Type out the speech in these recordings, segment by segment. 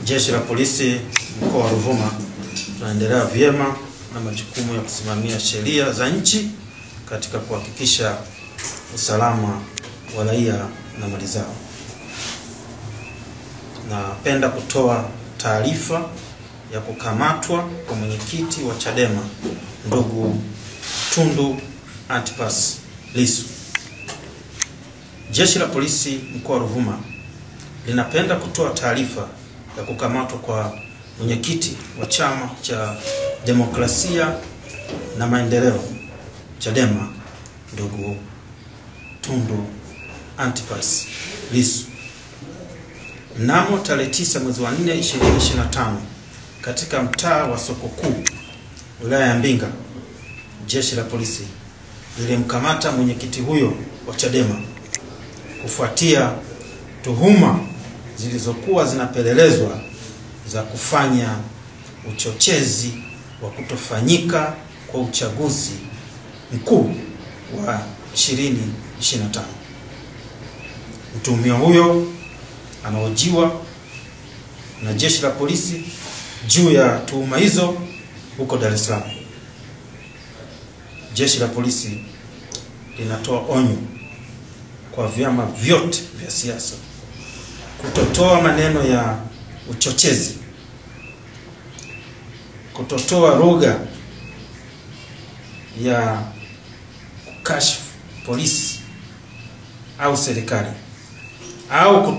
Jeshi la Polisi mkoa wa Ruvuma tunaendelea vyema na majukumu ya kusimamia sheria za nchi katika kuhakikisha usalama wa raia na mali zao. Napenda kutoa taarifa ya kukamatwa kwa mwenyekiti wa Chadema ndugu Tundu Antipas Lissu. Jeshi la Polisi mkoa wa Ruvuma linapenda kutoa taarifa ya kukamatwa kwa mwenyekiti wa Chama cha Demokrasia na Maendeleo Chadema ndugu Tundu Antipas Lissu mnamo tarehe 9 mwezi wa 4 2025 katika mtaa wa Soko Kuu wilaya ya Mbinga. Jeshi la Polisi lilimkamata mwenyekiti huyo wa Chadema kufuatia tuhuma zilizokuwa zinapelelezwa za kufanya uchochezi wa kutofanyika kwa uchaguzi mkuu wa 2025. Mtuhumiwa huyo anahojiwa na Jeshi la Polisi juu ya tuhuma hizo huko Dar es Salaam. Jeshi la Polisi linatoa onyo kwa vyama vyote vya siasa kutotoa maneno ya uchochezi, kutotoa lugha ya kukashifu polisi au serikali, au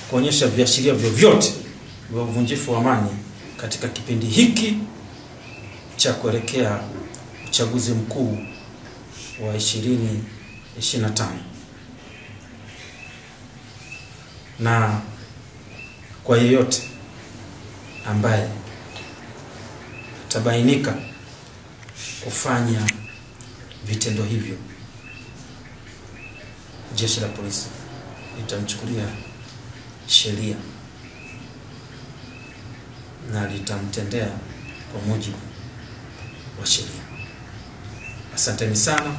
kuonyesha viashiria vyovyote vya uvunjifu wa amani katika kipindi hiki cha kuelekea uchaguzi mkuu wa 2025. Na kwa yeyote ambaye tabainika kufanya vitendo hivyo, Jeshi la Polisi litamchukulia sheria na litamtendea kwa mujibu wa sheria. Asanteni sana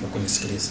kwa kunisikiliza.